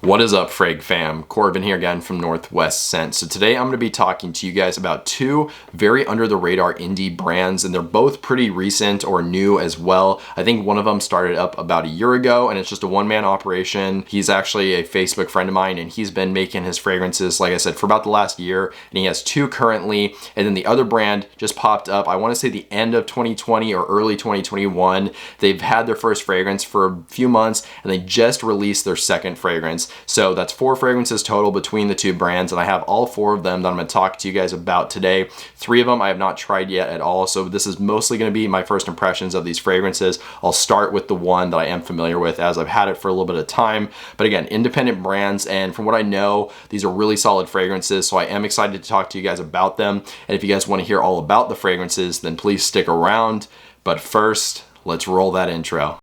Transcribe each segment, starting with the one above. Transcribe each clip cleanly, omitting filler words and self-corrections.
What is up, Frag fam? Corbin here again from Northwest Scent. So today I'm going to be talking to you guys about two very under the radar indie brands, and they're both pretty recent or new as well. I think one of them started up about a year ago and it's just a one-man operation. He's actually a Facebook friend of mine and he's been making his fragrances, like I said, for about the last year, and he has two currently. And then the other brand just popped up, I want to say the end of 2020 or early 2021. They've had their first fragrance for a few months and they just released their second fragrance. So that's 4 fragrances total between the two brands, and I have all 4 of them that I'm going to talk to you guys about today. 3 of them I have not tried yet at all, so this is mostly going to be my first impressions of these fragrances. I'll start with the one that I am familiar with, as I've had it for a little bit of time. But again, independent brands, and from what I know, these are really solid fragrances, so I am excited to talk to you guys about them. And if you guys want to hear all about the fragrances, then please stick around. But first, let's roll that intro.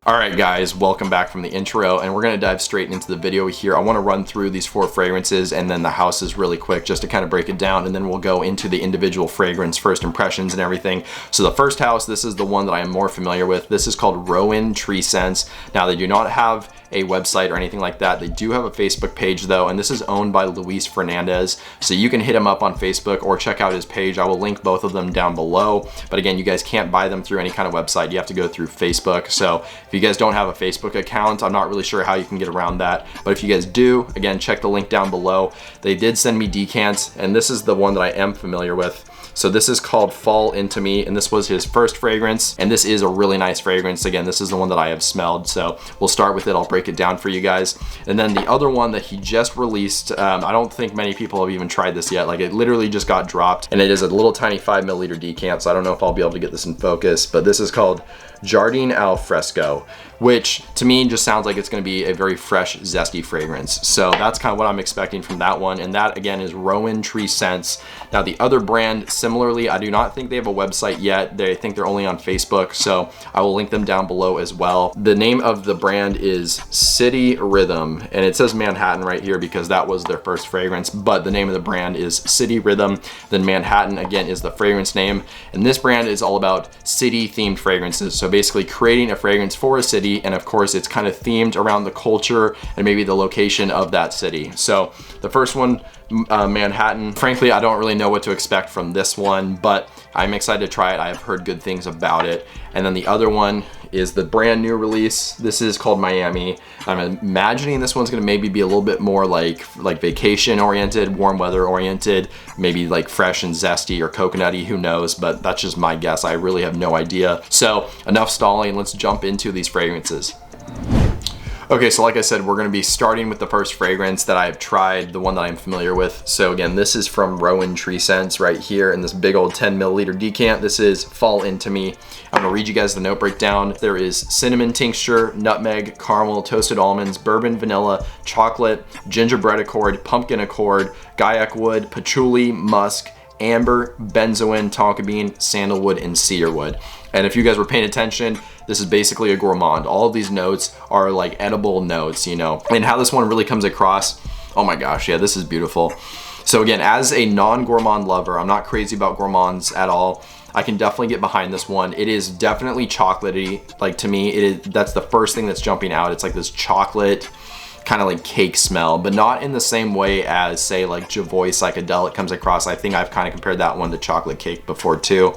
Alright guys, welcome back from the intro, and we're going to dive straight into the video here. I want to run through these 4 fragrances and then the houses really quick just to kind of break it down, and then we'll go into the individual fragrance first impressions and everything. So the first house, this is the one that I am more familiar with. This is called Rowan Tree Scents. Now they do not have a website or anything like that. They do have a Facebook page though, and this is owned by Luis Fernandez, so you can hit him up on Facebook or check out his page. I will link both of them down below, but again, you guys can't buy them through any kind of website. You have to go through Facebook. So if you guys don't have a Facebook account, I'm not really sure how you can get around that, but if you guys do, again, check the link down below. They did send me decants, and this is the one that I am familiar with. So this is called Fall Into Me, and this was his first fragrance, and this is a really nice fragrance. Again, this is the one that I have smelled, so we'll start with it. I'll break it down for you guys. And then the other one that he just released, I don't think many people have even tried this yet. Like, it literally just got dropped, and it is a little tiny 5 milliliter decant, so I don't know if I'll be able to get this in focus, but this is called Jardin alfresco, which to me just sounds like it's going to be a very fresh, zesty fragrance. So that's kind of what I'm expecting from that one, and that again is Rowan Tree Scents. Now the other brand, similarly, I do not think they have a website yet. They think they're only on Facebook, so I will link them down below as well. The name of the brand is City Rhythm, and it says Manhattan right here because that was their first fragrance, but the name of the brand is City Rhythm. Then Manhattan again is the fragrance name, and this brand is all about city themed fragrances. So basically creating a fragrance for a city, and of course it's kind of themed around the culture and maybe the location of that city. So the first one, Manhattan, frankly I don't really know what to expect from this one, but I'm excited to try it. I have heard good things about it. And then the other one is the brand new release. This is called Miami. I'm imagining this one's gonna maybe be a little bit more like vacation oriented, warm weather oriented, maybe like fresh and zesty or coconutty, who knows, but that's just my guess. I really have no idea. So enough stalling, let's jump into these fragrances. Okay, so like I said, we're gonna be starting with the first fragrance that I've tried, the one that I'm familiar with. So again, this is from Rowan Tree Scents right here in this big old 10 milliliter decant. This is Fall Into Me. I'm gonna read you guys the note breakdown. There is cinnamon tincture, nutmeg, caramel, toasted almonds, bourbon, vanilla, chocolate, gingerbread accord, pumpkin accord, guaiac wood, patchouli, musk, amber, benzoin, tonka bean, sandalwood, and cedarwood. And if you guys were paying attention, this is basically a gourmand. All of these notes are like edible notes, you know. And how this one really comes across, oh my gosh, yeah, this is beautiful. So again, as a non-gourmand lover, I'm not crazy about gourmands at all. I can definitely get behind this one. It is definitely chocolatey. Like, to me, that's the first thing that's jumping out. It's like this chocolate kind of like cake smell, but not in the same way as say like Javoy Psychedelic comes across. I think I've kind of compared that one to chocolate cake before too.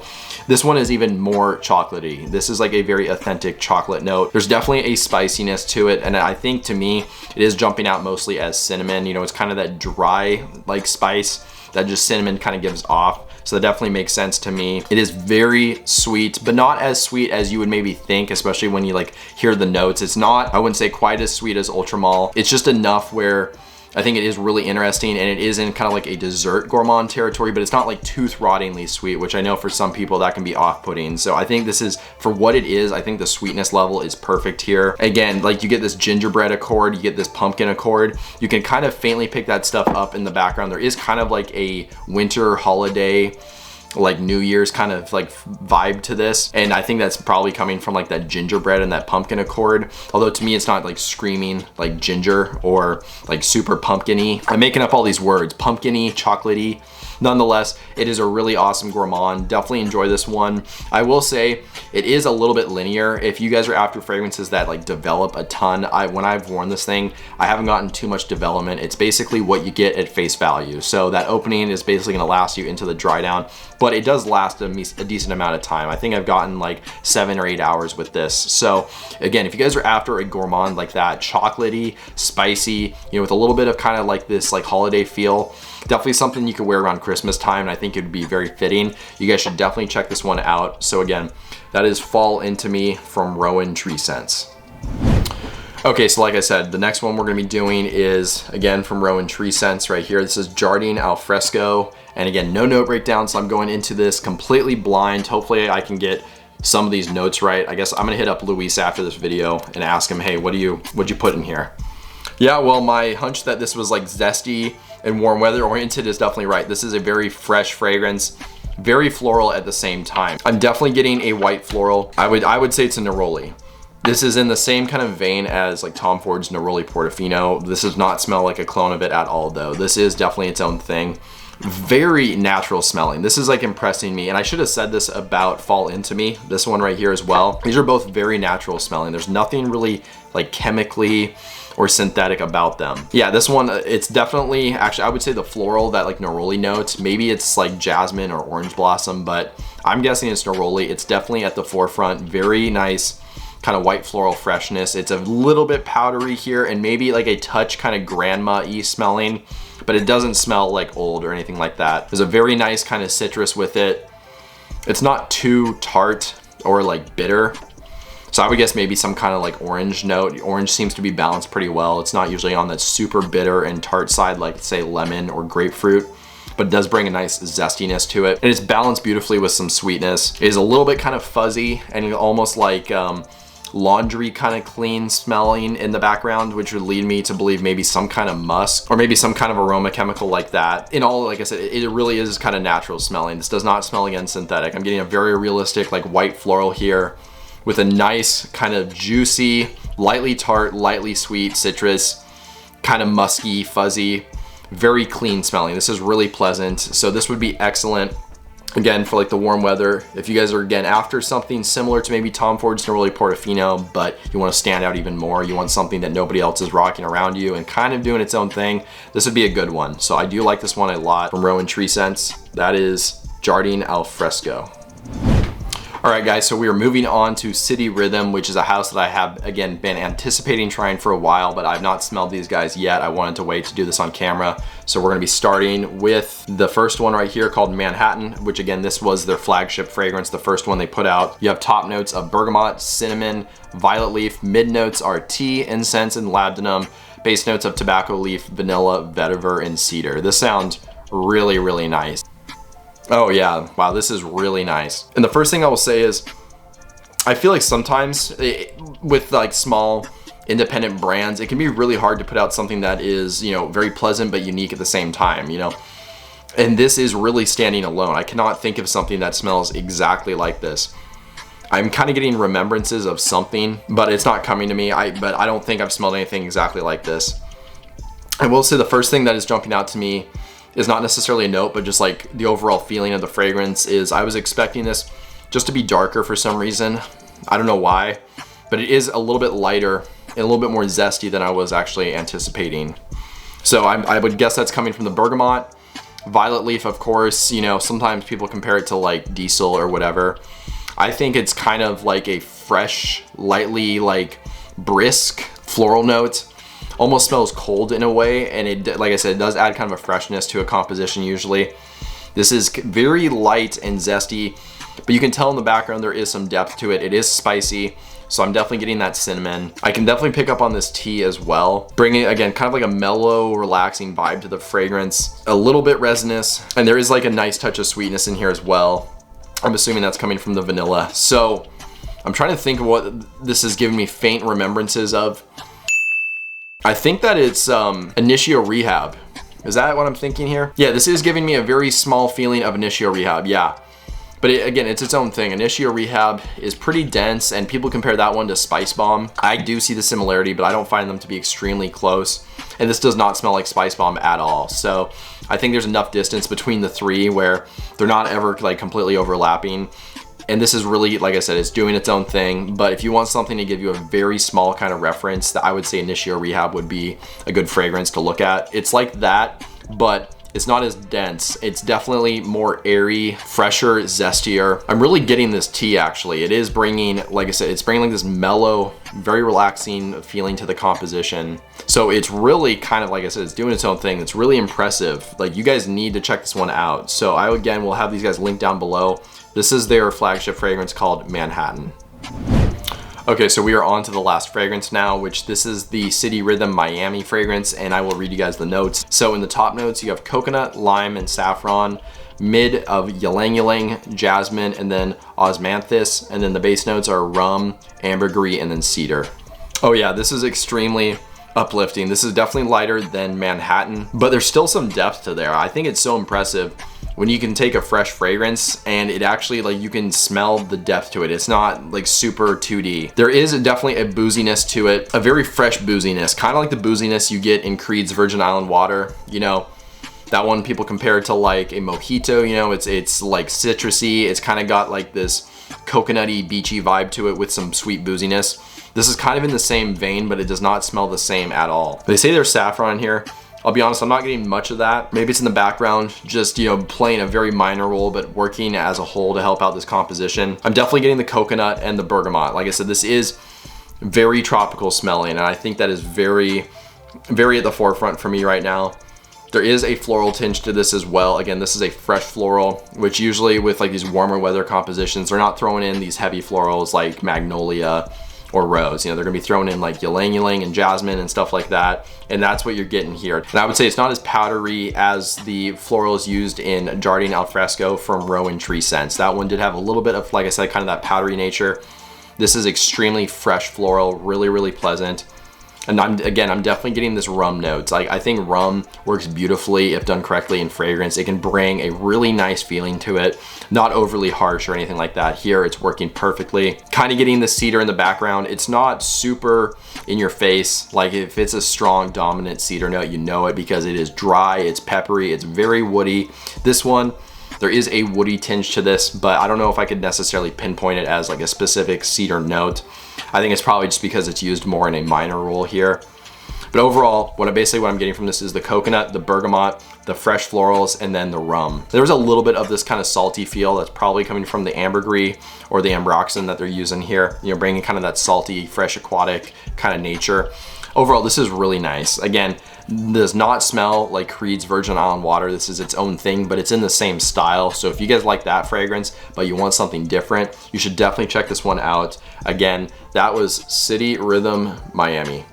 This one is even more chocolatey. This is like a very authentic chocolate note. There's definitely a spiciness to it, and I think to me it is jumping out mostly as cinnamon. You know, it's kind of that dry like spice that just cinnamon kind of gives off. So that definitely makes sense to me. It is very sweet, but not as sweet as you would maybe think, especially when you like hear the notes. It's not, I wouldn't say quite as sweet as Ultramall. It's just enough where I think it is really interesting, and it is in kind of like a dessert gourmand territory, but it's not like tooth-rottingly sweet, which I know for some people that can be off-putting. So I think this is, for what it is, I think the sweetness level is perfect here. Again, like you get this gingerbread accord, you get this pumpkin accord. You can kind of faintly pick that stuff up in the background. There is kind of like a winter holiday like New Year's kind of like vibe to this, and I think that's probably coming from like that gingerbread and that pumpkin accord, although to me it's not like screaming like ginger or like super pumpkin-y. I'm making up all these words, pumpkin-y, chocolatey. Nonetheless, it is a really awesome gourmand. Definitely enjoy this one. I will say it is a little bit linear. If you guys are after fragrances that like develop a ton, when I've worn this thing, I haven't gotten too much development. It's basically what you get at face value. So that opening is basically gonna last you into the dry down, but it does last a decent amount of time. I think I've gotten like 7 or 8 hours with this. So again, if you guys are after a gourmand like that, chocolatey, spicy, you know, with a little bit of kind of like this like holiday feel, definitely something you could wear around Christmas time, and I think it would be very fitting. You guys should definitely check this one out. So again, that is Fall Into Me from Rowan Tree Scents. Okay, so like I said, the next one we're gonna be doing is, again, from Rowan Tree Scents right here. This is Jardin Alfresco. And again, no note breakdown, so I'm going into this completely blind. Hopefully I can get some of these notes right. I guess I'm gonna hit up Luis after this video and ask him, hey, what'd you put in here? Yeah, well, my hunch that this was like zesty and warm weather oriented is definitely right. This is a very fresh fragrance, very floral at the same time. I'm definitely getting a white floral. I would say it's a neroli. This is in the same kind of vein as like Tom Ford's Neroli Portofino. This does not smell like a clone of it at all though. This is definitely its own thing. Very natural smelling. This is like impressing me, and I should have said this about Fall Into Me, this one right here as well. These are both very natural smelling. There's nothing really like chemically or synthetic about them. Yeah, this one, it's definitely, actually I would say the floral, that like neroli notes, maybe it's like jasmine or orange blossom, but I'm guessing it's neroli. It's definitely at the forefront. Very nice kind of white floral freshness. It's a little bit powdery here and maybe like a touch kind of grandma-y smelling, but it doesn't smell like old or anything like that. There's a very nice kind of citrus with it. It's not too tart or like bitter. So I would guess maybe some kind of like orange note. Orange seems to be balanced pretty well. It's not usually on that super bitter and tart side like say lemon or grapefruit, but it does bring a nice zestiness to it. And it's balanced beautifully with some sweetness. It is a little bit kind of fuzzy and almost like laundry kind of clean smelling in the background, which would lead me to believe maybe some kind of musk or maybe some kind of aroma chemical like that. In all, like I said, it really is kind of natural smelling. This does not smell again synthetic. I'm getting a very realistic like white floral here with a nice kind of juicy, lightly tart, lightly sweet citrus, kind of musky, fuzzy, very clean smelling. This is really pleasant. So this would be excellent, again, for like the warm weather. If you guys are, again, after something similar to maybe Tom Ford's Neroli Portofino, but you want to stand out even more, you want something that nobody else is rocking around you and kind of doing its own thing, this would be a good one. So I do like this one a lot from Rowan Tree Scents. That is Jardin Alfresco. All right, guys, so we are moving on to City Rhythm, which is a house that I have, again, been anticipating trying for a while, but I've not smelled these guys yet. I wanted to wait to do this on camera. So we're gonna be starting with the first one right here called Manhattan, which again, this was their flagship fragrance, the first one they put out. You have top notes of bergamot, cinnamon, violet leaf. Mid notes are tea, incense, and labdanum. Base notes of tobacco leaf, vanilla, vetiver, and cedar. This sounds really, really nice. Oh yeah, wow, this is really nice. And the first thing I will say is, I feel like sometimes with like small independent brands, it can be really hard to put out something that is, you know, very pleasant but unique at the same time, you know? And this is really standing alone. I cannot think of something that smells exactly like this. I'm kind of getting remembrances of something, but it's not coming to me. But I don't think I've smelled anything exactly like this. I will say the first thing that is jumping out to me is not necessarily a note, but just like the overall feeling of the fragrance is I was expecting this just to be darker for some reason. I don't know why, but it is a little bit lighter and a little bit more zesty than I was actually anticipating. So I would guess that's coming from the bergamot. Violet leaf, of course, you know, sometimes people compare it to like diesel or whatever. I think it's kind of like a fresh, lightly like brisk floral note. Almost smells cold in a way, and it, like I said, it does add kind of a freshness to a composition usually. This is very light and zesty, but you can tell in the background there is some depth to it. It is spicy, so I'm definitely getting that cinnamon. I can definitely pick up on this tea as well, bringing, again, kind of like a mellow, relaxing vibe to the fragrance. A little bit resinous, and there is like a nice touch of sweetness in here as well. I'm assuming that's coming from the vanilla. So I'm trying to think of what this is giving me faint remembrances of. I think that it's Initio Rehab. Is that what I'm thinking here? Yeah, this is giving me a very small feeling of Initio Rehab, yeah. But again, it's its own thing. Initio Rehab is pretty dense, and people compare that one to Spice Bomb. I do see the similarity, but I don't find them to be extremely close. And this does not smell like Spice Bomb at all. So I think there's enough distance between the three where they're not ever like completely overlapping. And this is really, like I said, it's doing its own thing. But if you want something to give you a very small kind of reference, I would say Initio Rehab would be a good fragrance to look at. It's like that, but it's not as dense. It's definitely more airy, fresher, zestier. I'm really getting this tea actually. It is bringing, like I said, it's bringing like this mellow, very relaxing feeling to the composition. So it's really kind of, like I said, it's doing its own thing. It's really impressive. Like, you guys need to check this one out. So I, again, will have these guys linked down below. This is their flagship fragrance called Manhattan. Okay, so we are on to the last fragrance now, which this is the City Rhythm Miami fragrance, and I will read you guys the notes. So in the top notes, you have coconut, lime, and saffron, mid of ylang ylang, jasmine, and then osmanthus, and then the base notes are rum, ambergris, and then cedar. Oh yeah, this is extremely uplifting. This is definitely lighter than Manhattan, but there's still some depth to there. I think it's so impressive when you can take a fresh fragrance and it actually, like, you can smell the depth to it. It's not like super 2D. There is definitely a booziness to it, a very fresh booziness, kind of like the booziness you get in Creed's Virgin Island Water. You know, that one people compare it to like a mojito, you know, it's like citrusy. It's kind of got like this coconutty, beachy vibe to it with some sweet booziness. This is kind of in the same vein, but it does not smell the same at all. They say there's saffron in here. I'll be honest, I'm not getting much of that. Maybe it's in the background, just, you know, playing a very minor role, but working as a whole to help out this composition. I'm definitely getting the coconut and the bergamot. Like I said, this is very tropical smelling, and I think that is very, very at the forefront for me right now. There is a floral tinge to this as well. Again, this is a fresh floral, which usually with like these warmer weather compositions, they're not throwing in these heavy florals like magnolia or rose. You know, they're gonna be thrown in like ylang ylang and jasmine and stuff like that, and that's what you're getting here. And I would say it's not as powdery as the florals used in Jardin alfresco from Rowan Tree Scents. That one did have a little bit of, like I said, kind of that powdery nature. This is extremely fresh floral, really, really pleasant. And I'm definitely getting this rum notes. I think rum works beautifully if done correctly in fragrance. It can bring a really nice feeling to it, not overly harsh or anything like that. Here, it's working perfectly. Kind of getting the cedar in the background. It's not super in your face. Like, if it's a strong dominant cedar note, you know it because it is dry, it's peppery, it's very woody. This one, there is a woody tinge to this, but I don't know if I could necessarily pinpoint it as like a specific cedar note. I think it's probably just because it's used more in a minor role here. But overall, what I'm getting from this is the coconut, the bergamot, the fresh florals, and then the rum. There's a little bit of this kind of salty feel that's probably coming from the ambergris or the ambroxan that they're using here, you know, bringing kind of that salty, fresh, aquatic kind of nature. Overall, this is really nice. Again, does not smell like Creed's Virgin Island Water. This is its own thing, but it's in the same style. So if you guys like that fragrance, but you want something different, you should definitely check this one out. Again, that was City Rhythm Miami.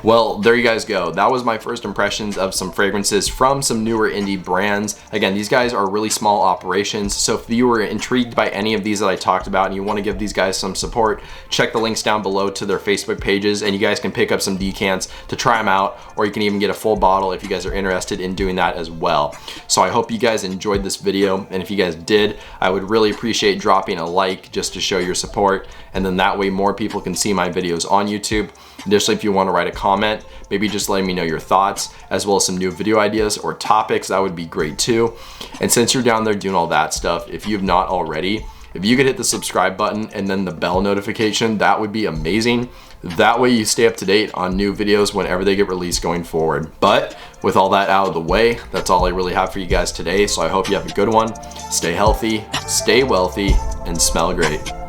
Well, there you guys go. That was my first impressions of some fragrances from some newer indie brands. Again, these guys are really small operations, so if you were intrigued by any of these that I talked about and you want to give these guys some support, check the links down below to their Facebook pages, and you guys can pick up some decants to try them out, or you can even get a full bottle if you guys are interested in doing that as well. So I hope you guys enjoyed this video, and if you guys did, I would really appreciate dropping a like just to show your support, and then that way more people can see my videos on YouTube. Additionally, if you want to write a comment, maybe just letting me know your thoughts, as well as some new video ideas or topics, that would be great too. And since you're down there doing all that stuff, if you've not already, if you could hit the subscribe button and then the bell notification, that would be amazing. That way you stay up to date on new videos whenever they get released going forward. But with all that out of the way, that's all I really have for you guys today. So I hope you have a good one. Stay healthy, stay wealthy, and smell great.